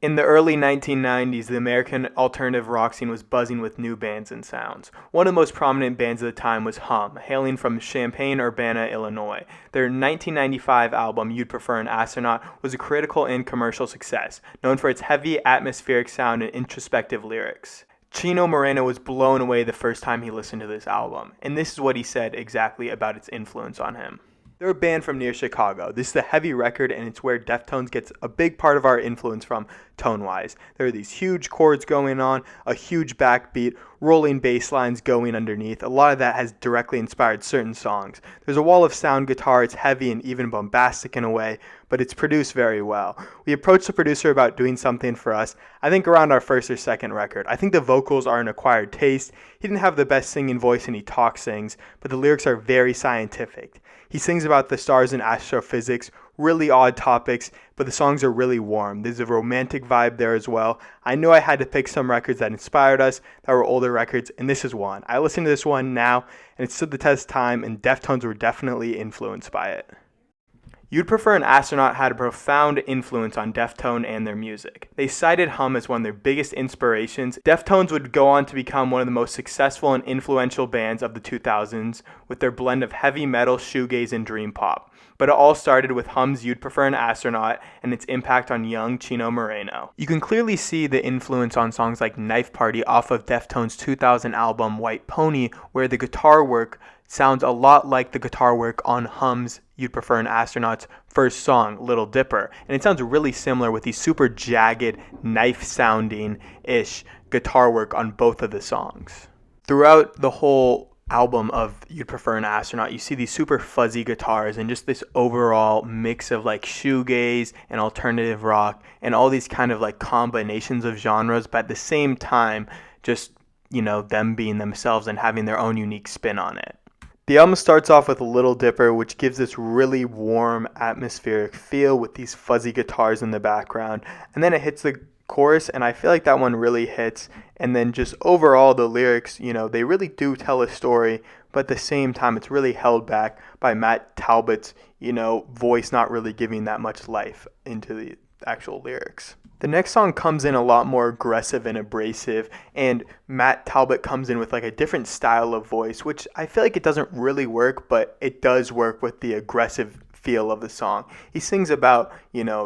In the early 1990s, the American alternative rock scene was buzzing with new bands and sounds. One of the most prominent bands at the time was Hum, hailing from Champaign-Urbana, Illinois. Their 1995 album, You'd Prefer an Astronaut, was a critical and commercial success, known for its heavy, atmospheric sound and introspective lyrics. Chino Moreno was blown away the first time he listened to this album, and this is what he said exactly about its influence on him. They're a band from near Chicago. This is a heavy record, and it's where Deftones gets a big part of our influence from tone-wise. There are these huge chords going on, a huge backbeat, rolling bass lines going underneath. A lot of that has directly inspired certain songs. There's a wall of sound guitar. It's heavy and even bombastic in a way, but it's produced very well. We approached the producer about doing something for us, I think around our first or second record. I think the vocals are an acquired taste. He didn't have the best singing voice and he talk sings, but the lyrics are very scientific. He sings about the stars and astrophysics, really odd topics, but the songs are really warm. There's a romantic vibe there as well. I knew I had to pick some records that inspired us, that were older records, and this is one. I listen to this one now, and it stood the test of time, and Deftones were definitely influenced by it. You'd Prefer an Astronaut had a profound influence on Deftone and their music. They cited Hum as one of their biggest inspirations. Deftones would go on to become one of the most successful and influential bands of the 2000s with their blend of heavy metal, shoegaze, and dream pop. But it all started with Hum's You'd Prefer an Astronaut and its impact on young Chino Moreno. You can clearly see the influence on songs like Knife Party off of Deftones' 2000 album White Pony, where the guitar work sounds a lot like the guitar work on Hum's You'd Prefer an Astronaut's first song, Little Dipper. And it sounds really similar with these super jagged, knife-sounding-ish guitar work on both of the songs. Throughout the whole album of You'd Prefer an Astronaut, you see these super fuzzy guitars and just this overall mix of like shoegaze and alternative rock and all these kind of like combinations of genres, but at the same time, just, them being themselves and having their own unique spin on it. The album starts off with Little Dipper, which gives this really warm, atmospheric feel with these fuzzy guitars in the background. And then it hits the chorus, and I feel like that one really hits. And then just overall, the lyrics, they really do tell a story, but at the same time, it's really held back by Matt Talbot's, voice not really giving that much life into the actual lyrics. The next song comes in a lot more aggressive and abrasive, and Matt Talbot comes in with like a different style of voice, which I feel like it doesn't really work, but it does work with the aggressive feel of the song. He sings about,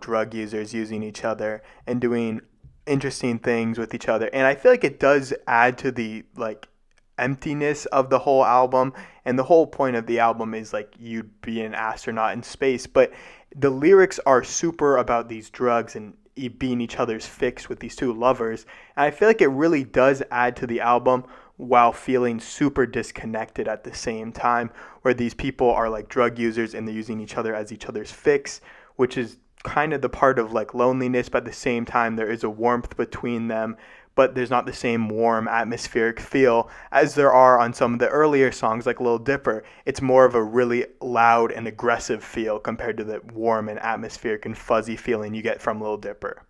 drug users using each other and doing interesting things with each other, and I feel like it does add to the like emptiness of the whole album, and the whole point of the album is like you'd be an astronaut in space, but the lyrics are super about these drugs and being each other's fix with these two lovers. And I feel like it really does add to the album while feeling super disconnected at the same time, where these people are like drug users and they're using each other as each other's fix, which is kind of the part of like loneliness, but at the same time there is a warmth between them, but there's not the same warm atmospheric feel as there are on some of the earlier songs like Little Dipper. It's more of a really loud and aggressive feel compared to the warm and atmospheric and fuzzy feeling you get from Little Dipper.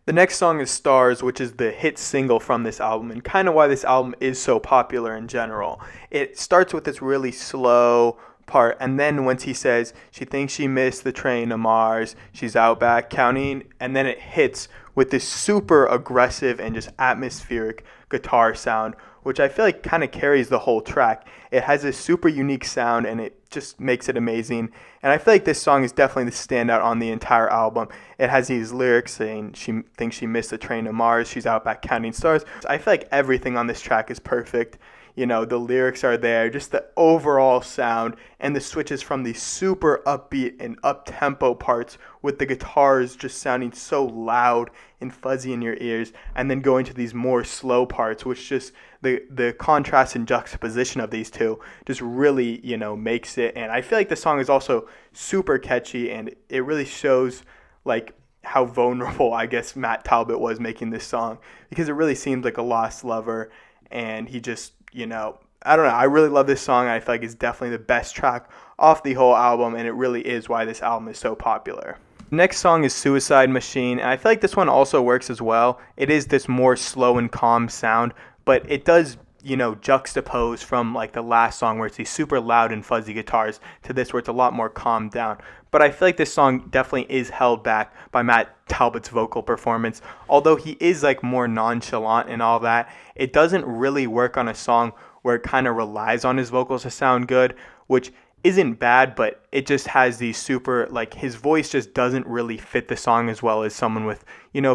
The next song is Stars, which is the hit single from this album and kind of why this album is so popular in general. It starts with this really slow part, and then once he says she thinks she missed the train to Mars, she's out back counting, and then it hits with this super aggressive and just atmospheric guitar sound, which I feel like kind of carries the whole track. It has a super unique sound and it just makes it amazing. And I feel like this song is definitely the standout on the entire album. It has these lyrics saying she thinks she missed the train to Mars, she's out back counting stars. I feel like everything on this track is perfect. The lyrics are there, just the overall sound and the switches from these super upbeat and up-tempo parts with the guitars just sounding so loud and fuzzy in your ears, and then going to these more slow parts, which just the contrast and juxtaposition of these two just really, makes it. And I feel like the song is also super catchy, and it really shows like how vulnerable I guess Matt Talbot was making this song, because it really seems like a lost lover, and he just, I don't know. I really love this song. I feel like it's definitely the best track off the whole album, and it really is why this album is so popular. Next song is Suicide Machine, and I feel like this one also works as well. It is this more slow and calm sound, but it does, juxtaposed from like the last song where it's these super loud and fuzzy guitars to this where it's a lot more calmed down. But I feel like this song definitely is held back by Matt Talbot's vocal performance. Although he is like more nonchalant and all that, it doesn't really work on a song where it kind of relies on his vocals to sound good, which isn't bad, but it just has these super, like, his voice just doesn't really fit the song as well as someone with,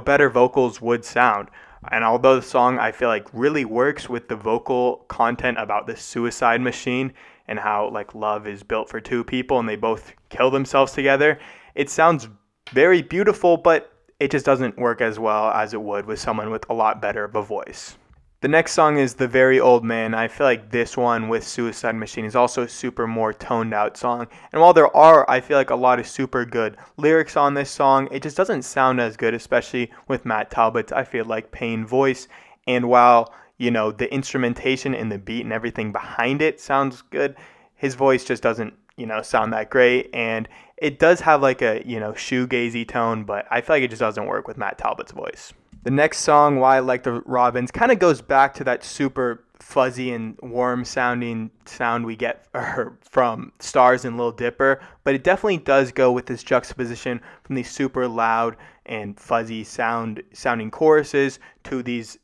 better vocals would sound. And although the song I feel like really works with the vocal content about this suicide machine and how like love is built for two people and they both kill themselves together, it sounds very beautiful, but it just doesn't work as well as it would with someone with a lot better of a voice. The next song is The Very Old Man. I feel like this one with Suicide Machine is also a super more toned out song. And while there are, I feel like a lot of super good lyrics on this song, it just doesn't sound as good, especially with Matt Talbot's, I feel like, pain voice. And while, the instrumentation and the beat and everything behind it sounds good, his voice just doesn't, sound that great. And it does have like a, shoegazy tone, but I feel like it just doesn't work with Matt Talbot's voice. The next song, Why I Like the Robins, kind of goes back to that super fuzzy and warm sounding sound we get from Stars and Lil Dipper, but it definitely does go with this juxtaposition from these super loud and fuzzy sounding choruses to these,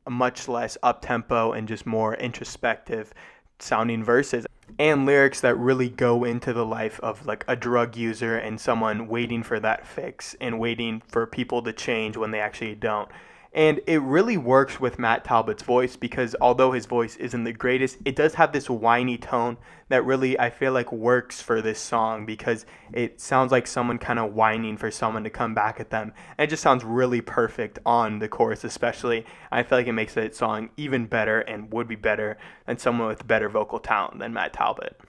much less up-tempo and just more introspective sounding verses and lyrics that really go into the life of like a drug user and someone waiting for that fix and waiting for people to change when they actually don't. And it really works with Matt Talbot's voice because although his voice isn't the greatest, it does have this whiny tone that really I feel like works for this song because it sounds like someone kind of whining for someone to come back at them. And it just sounds really perfect on the chorus especially. I feel like it makes that song even better and would be better than someone with better vocal talent than Matt Talbot.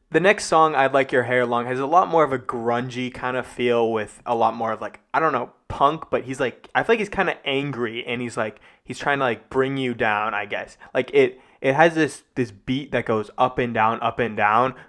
The next song, I'd Like Your Hair Long, has a lot more of a grungy kind of feel with a lot more of like, I don't know, punk, but he's like, I feel like he's kind of angry and he's trying to like bring you down, I guess. Like it has this beat that goes up and down,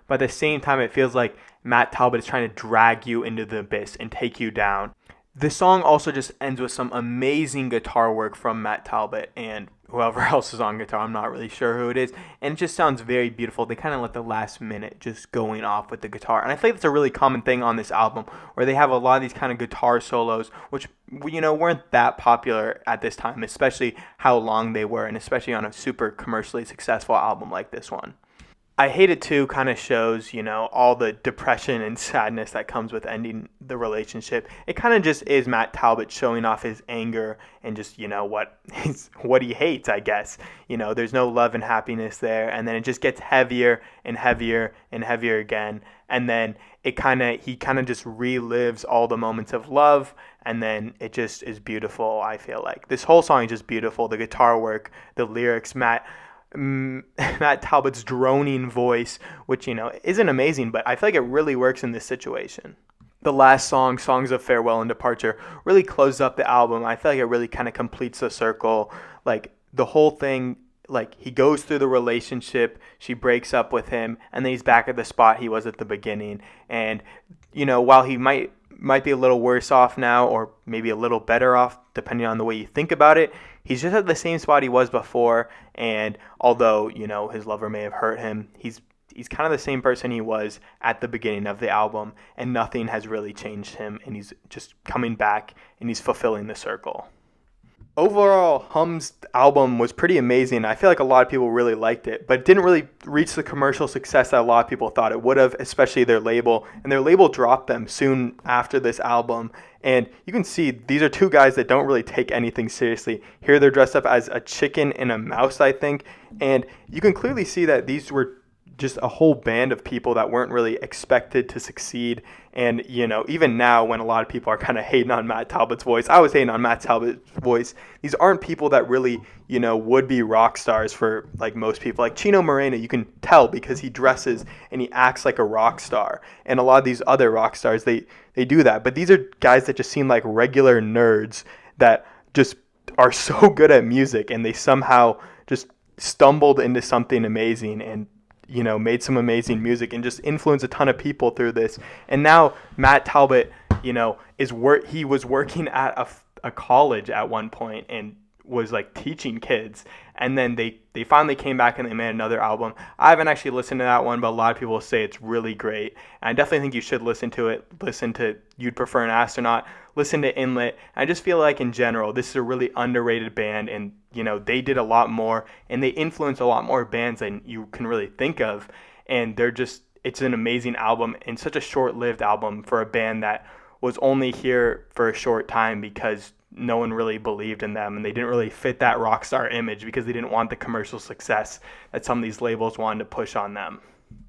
but at the same time it feels like Matt Talbot is trying to drag you into the abyss and take you down. The song also just ends with some amazing guitar work from Matt Talbot and whoever else is on guitar. I'm not really sure who it is. And it just sounds very beautiful. They kind of let the last minute just going off with the guitar. And I think that's a really common thing on this album where they have a lot of these kind of guitar solos, which, weren't that popular at this time, especially how long they were and especially on a super commercially successful album like this one. I Hate It Too kind of shows, all the depression and sadness that comes with ending the relationship. It kind of just is Matt Talbot showing off his anger and just, what he hates, I guess. There's no love and happiness there. And then it just gets heavier and heavier and heavier again. And then he kind of just relives all the moments of love. And then it just is beautiful, I feel like. This whole song is just beautiful. The guitar work, the lyrics, Matt Talbot's droning voice, which, isn't amazing, but I feel like it really works in this situation. The last song, Songs of Farewell and Departure, really closes up the album. I feel like it really kind of completes the circle. Like, the whole thing, like, he goes through the relationship, she breaks up with him, and then he's back at the spot he was at the beginning. And, while he might be a little worse off now or maybe a little better off, depending on the way you think about it, he's just at the same spot he was before, and although, his lover may have hurt him, he's kind of the same person he was at the beginning of the album, and nothing has really changed him, and he's just coming back, and he's fulfilling the circle. Overall, Hum's album was pretty amazing. I feel like a lot of people really liked it, but it didn't really reach the commercial success that a lot of people thought it would have, especially their label. And their label dropped them soon after this album. And you can see these are two guys that don't really take anything seriously. Here they're dressed up as a chicken and a mouse, I think. And you can clearly see that these were just a whole band of people that weren't really expected to succeed. And, even now when a lot of people are kind of hating on Matt Talbot's voice, I was hating on Matt Talbot's voice. These aren't people that really, would be rock stars for like most people. Like Chino Moreno, you can tell because he dresses and he acts like a rock star. And a lot of these other rock stars, they do that. But these are guys that just seem like regular nerds that just are so good at music and they somehow just stumbled into something amazing and made some amazing music and just influenced a ton of people through this. And now Matt Talbot, he was working at a college at one point and was like teaching kids. And then they finally came back and they made another album. I haven't actually listened to that one, but a lot of people say it's really great. And I definitely think you should listen to it. Listen to You'd Prefer an Astronaut. Listen to Inlet. I just feel like in general, this is a really underrated band, and they did a lot more and they influenced a lot more bands than you can really think of. And it's an amazing album and such a short-lived album for a band that was only here for a short time because no one really believed in them and they didn't really fit that rock star image because they didn't want the commercial success that some of these labels wanted to push on them.